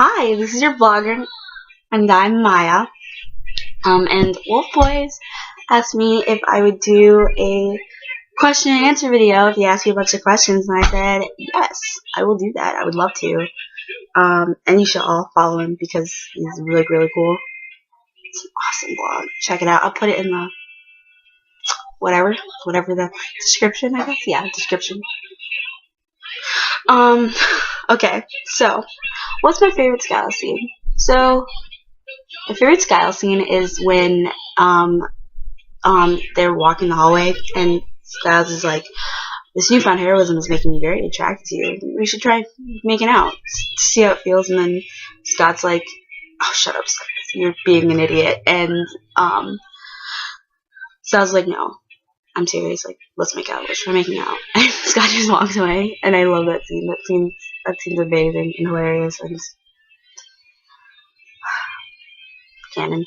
Hi, this is your blogger, and I'm Maya. And Wolf Boys asked me if I would do a question and answer video if he asked me a bunch of questions, and I said, yes, I will do that. I would love to. And you should all follow him because he's really, really cool. It's an awesome blog. Check it out. I'll put it in the whatever the description, I guess. Yeah, description. Okay, so what's my favorite Scala scene? So my favorite Scala scene is when they're walking the hallway and Styles is like, this newfound heroism is making me very attracted to you. We should try making out to see how it feels. And then Scott's like, oh, shut up, Scott. You're being an idiot. And Styles is like, no, I'm serious. Like, let's make out. Let's try making out. And Scott just walks away. And I love that scene. That scene's amazing and hilarious and canon.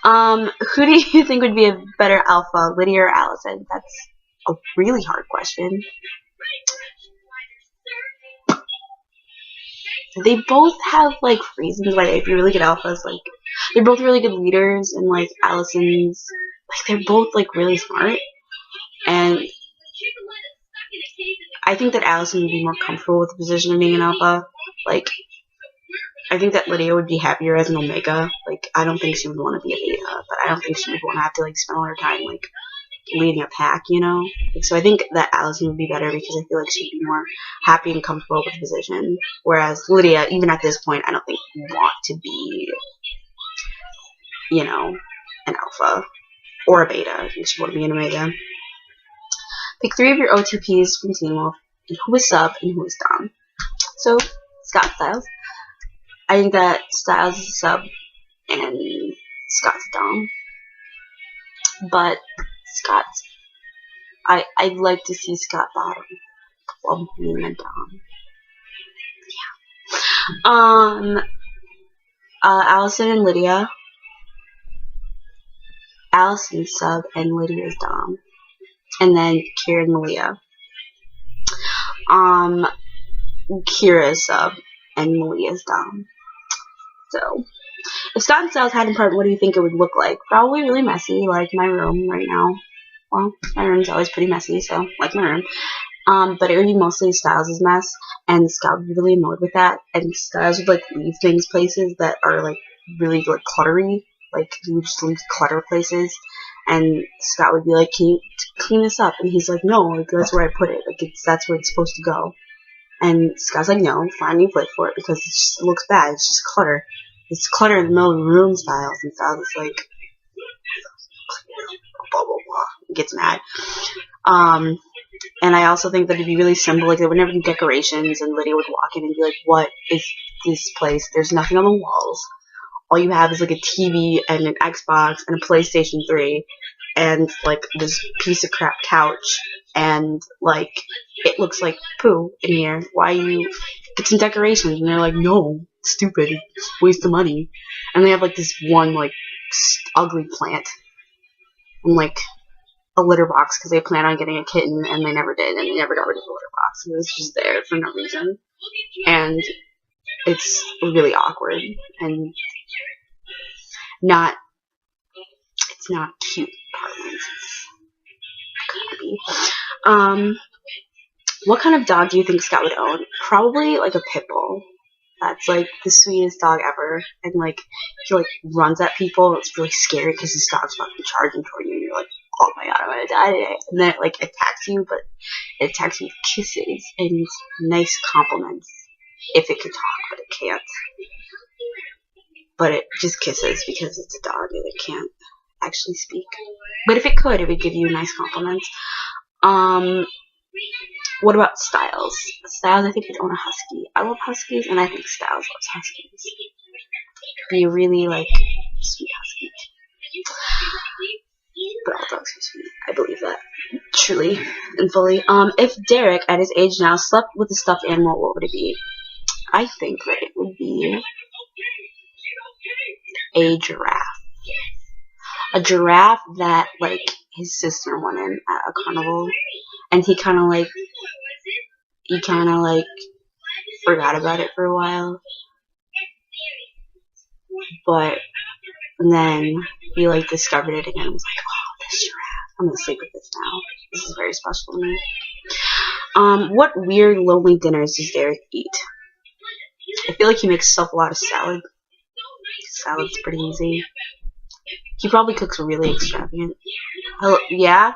Who do you think would be a better alpha, Lydia or Allison? That's a really hard question. They both have like reasons why they'd be really good alphas. Like, they're both really good leaders, and like Allison's, like, they're both like really smart. And I think that Allison would be more comfortable with the position of being an alpha. Like, I think that Lydia would be happier as an omega. Like, I don't think she would want to be a beta, but I don't think she would want to have to like spend all her time like leading a pack, you know? Like, so I think that Allison would be better because I feel like she'd be more happy and comfortable with the position. Whereas Lydia, even at this point, I don't think would want to be, you know, an alpha or a beta. I think she'd want to be an omega. Pick 3 of your OTPs from Teen Wolf, and who is sub and who is dom. So, Scott Styles. I think that Styles is a sub and Scott's a dom. But Scott's, I'd like to see Scott bottom while being a dom. Yeah. Allison and Lydia. Allison's sub and Lydia's dom. And then Kira and Malia. Kira's sub and Malia's dom. So, if Scott and Styles had an apartment, what do you think it would look like? Probably really messy, like my room right now. Well, my room's always pretty messy, so like my room. But it would be mostly Styles' mess, and Scott would be really annoyed with that. And Styles would like leave things places that are like really like cluttery. Like, he would just leave clutter places, and Scott would be like, "Can you clean this up?" And he's like, "No, like, that's where I put it. Like, that's where it's supposed to go." And Scott's like, "No, fine, you play for it because it looks bad. It's just clutter. It's clutter in the middle of the room." Styles, and Styles is like, blah blah blah. He gets mad. And I also think that it'd be really simple. Like, they would never do decorations, and Lydia would walk in and be like, "What is this place? There's nothing on the walls. All you have is like a TV and an Xbox and a PlayStation 3 and like this piece of crap couch, and like it looks like poo in here. Why you get some decorations?" And they're like, "No, it's stupid. It's a waste of money." And they have like this one like ugly plant and like a litter box because they plan on getting a kitten and they never did, and they never got rid of the litter box. It was just there for no reason, and it's really awkward and it's not cute apartments. What kind of dog do you think Scott would own? Probably like a pit bull. That's like the sweetest dog ever, and like he like runs at people. It's really scary because his dog's fucking charging toward you, and you're like, "Oh my god, I'm gonna die today!" And then it like attacks you, but it attacks you with kisses and nice compliments. If it could talk, but it can't. But it just kisses because it's a dog and it can't actually speak. But if it could, it would give you nice compliments. What about Styles? Styles, I think, would own a husky. I love huskies, and I think Styles loves huskies. Be a really, like, sweet husky. But all dogs are sweet. I believe that. Truly and fully. If Derek, at his age now, slept with a stuffed animal, what would it be? I think that it would be a giraffe. A giraffe that, like, his sister won in at a carnival, and he kind of like forgot about it for a while, but then he like discovered it again and was like, oh, this giraffe. I'm gonna sleep with this now. This is very special to me. What weird lonely dinners does Derek eat? I feel like he makes himself a lot of salad. Salad's pretty easy. He probably cooks really extravagant. Hello, yeah?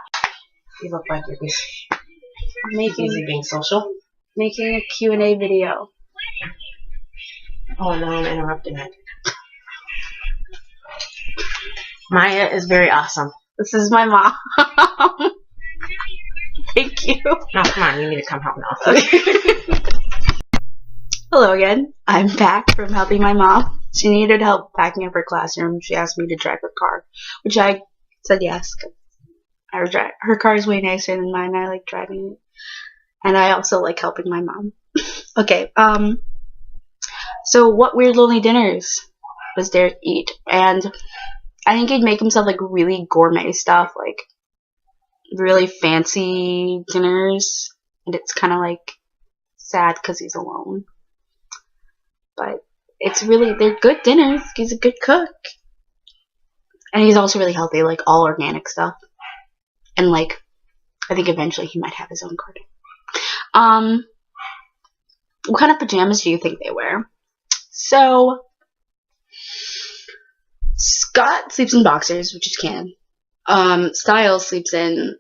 You look like you're busy. I'm Busy being social. making a Q&A video. Oh no, I'm interrupting it. Maya is very awesome. This is my mom. Thank you. Now come on, you need to come help now. Hello again. I'm back from helping my mom. She needed help packing up her classroom. She asked me to drive her car, which I said yes. Her car is way nicer than mine. I like driving it. And I also like helping my mom. Okay, so what weird lonely dinners does Derek eat? And I think he'd make himself like really gourmet stuff, like really fancy dinners. And it's kind of like sad because he's alone. But it's really, they're good dinners. He's a good cook. And he's also really healthy, like all organic stuff. And like, I think eventually he might have his own garden. What kind of pajamas do you think they wear? So, Scott sleeps in boxers, which is canon. Styles sleeps in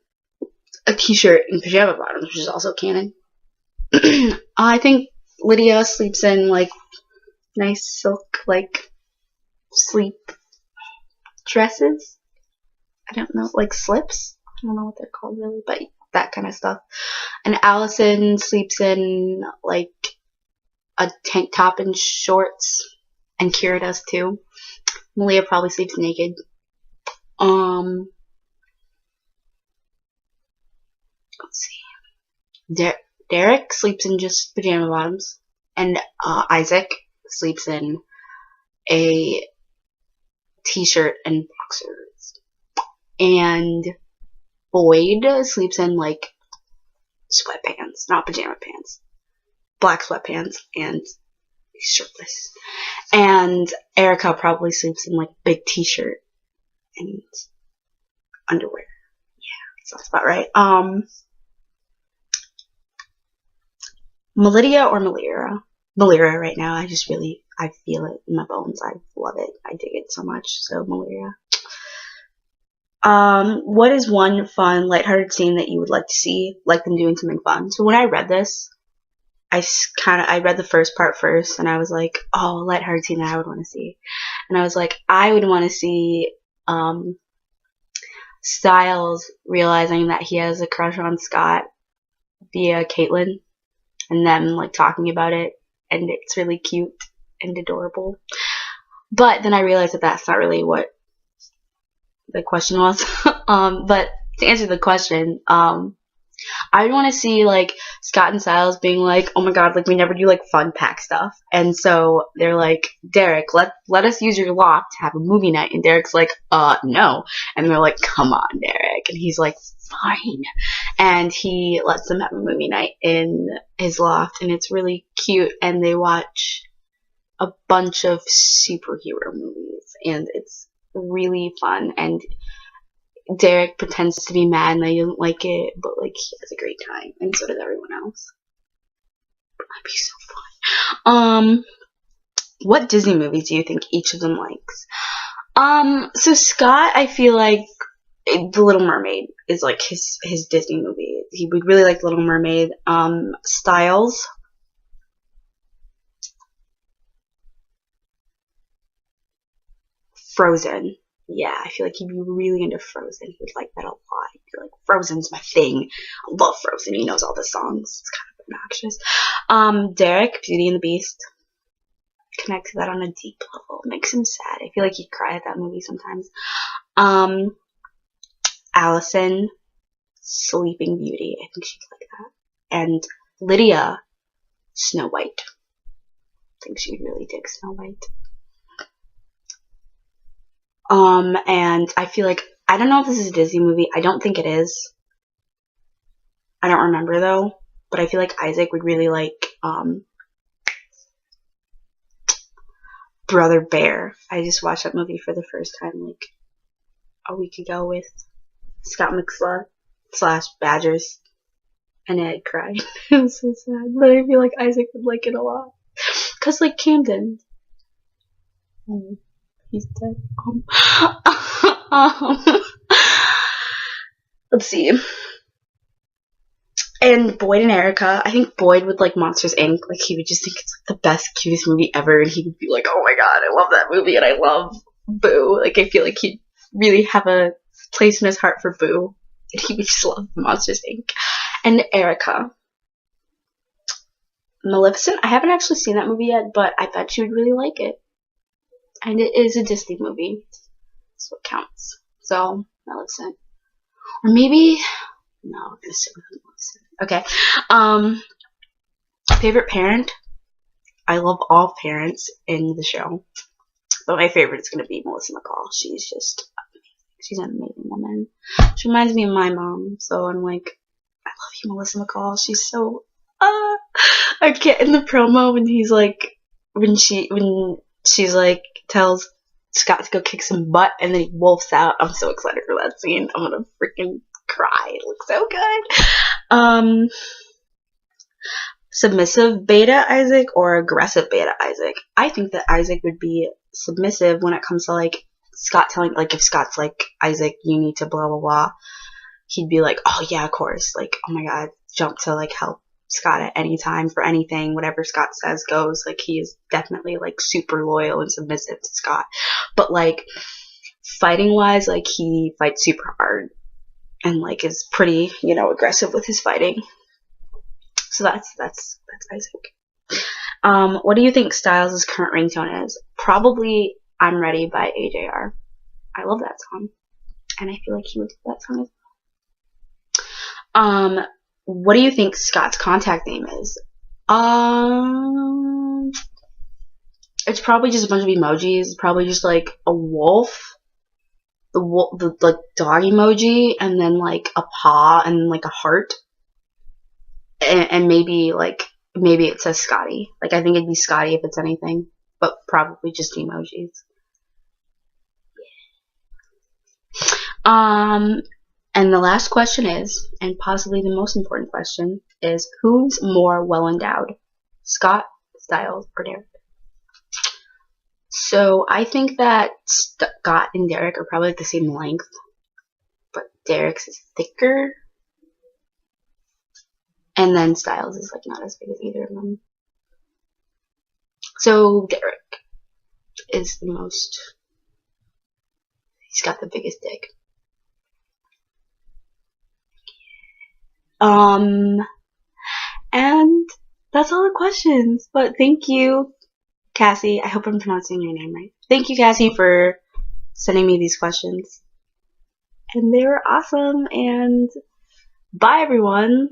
a t-shirt and pajama bottoms, which is also canon. I think Lydia sleeps in like nice silk, like sleep dresses. I don't know, like slips. I don't know what they're called really, but that kind of stuff. And Allison sleeps in like a tank top and shorts, and Kira does too. Malia probably sleeps naked. Let's see. Derek sleeps in just pajama bottoms, and Isaac sleeps in a t-shirt and boxers. And Boyd sleeps in like sweatpants, not pajama pants. Black sweatpants, and he's shirtless. And Erica probably sleeps in like big t-shirt and underwear. Yeah, sounds about right. Melidia or Malira? Malira right now. I feel it in my bones. I love it. I dig it so much. So Malira. What is one fun, lighthearted scene that you would like to see, like them doing something fun? So when I read this, I read the first part first, and I was like, oh, lighthearted scene that I would want to see. And I was like, I would want to see, Styles realizing that he has a crush on Scott via Caitlyn, and them, like, talking about it, and it's really cute and adorable. But then I realized that that's not really what the question was. But to answer the question, I would want to see, like, Scott and Styles being like, oh my god, like, we never do, like, fun pack stuff. And so they're like, Derek, let us use your loft to have a movie night. And Derek's like, no. And they're like, come on, Derek. And he's like, fine. And he lets them have a movie night in his loft. And it's really cute. And they watch a bunch of superhero movies. And it's really fun. And Derek pretends to be mad and that he doesn't like it, but like he has a great time, and so does everyone else. It might be so fun. What Disney movies do you think each of them likes? So Scott, I feel like The Little Mermaid is like his Disney movie. He would really like Little Mermaid. Styles. Frozen. Yeah, I feel like he'd be really into Frozen. He would like that a lot. He'd be like, Frozen's my thing. I love Frozen. He knows all the songs. It's kind of obnoxious. Derek, Beauty and the Beast. Connect to that on a deep level. Makes him sad. I feel like he'd cry at that movie sometimes. Allison, Sleeping Beauty. I think she'd like that. And Lydia, Snow White. I think she'd really dig Snow White. And I feel like, I don't know if this is a Disney movie. I don't think it is. I don't remember though. But I feel like Isaac would really like, Brother Bear. I just watched that movie for the first time like a week ago with Scott McSlut / Badgers, and I cried. It was so sad, but I feel like Isaac would like it a lot. Cause like Camden, he's dead. Let's see. And Boyd and Erica, I think Boyd would like Monsters Inc. Like he would just think it's like the best, cutest movie ever, and he would be like, "Oh my god, I love that movie, and I love Boo." Like I feel like he'd really have a place in his heart for Boo, and he would just love Monsters Inc. And Erica, Maleficent. I haven't actually seen that movie yet, but I bet she would really like it. And it is a Disney movie, so it counts. So Maleficent, or maybe no, I'm gonna stick with Maleficent. Okay. Favorite parent? I love all parents in the show, but my favorite is gonna be Melissa McCall. She's just amazing. She's an amazing woman. She reminds me of my mom, so I'm like, I love you, Melissa McCall. She's so I get in the promo when he's like when she's like tells Scott to go kick some butt and then he wolfs out. I'm so excited for that scene. I'm gonna freaking cry. It looks so good. Submissive beta Isaac or aggressive beta Isaac? I think that Isaac would be submissive when it comes to like Scott telling, like if Scott's like, Isaac, you need to blah blah blah, he'd be like, oh yeah, of course, like oh my god, jump to like help Scott at any time for anything, whatever Scott says goes. Like he is definitely like super loyal and submissive to Scott, but like fighting wise, like he fights super hard and like is pretty, you know, aggressive with his fighting. So that's Isaac. What do you think Styles' current ringtone is? Probably I'm Ready by AJR. I love that song, and I feel like he would do that song as well. What do you think Scott's contact name is? It's probably just a bunch of emojis. Probably just like a wolf, the like dog emoji, and then like a paw and like a heart, and maybe it says Scotty. Like I think it'd be Scotty if it's anything, but probably just emojis. And the last question is, and possibly the most important question, is who's more well endowed, Scott, Styles, or Derek? So I think that Scott and Derek are probably like the same length, but Derek's is thicker, and then Styles is like not as big as either of them. So Derek is the most. He's got the biggest dick. And that's all the questions. But thank you, Cassie. I hope I'm pronouncing your name right. Thank you, Cassie, for sending me these questions. And they were awesome. And bye, everyone.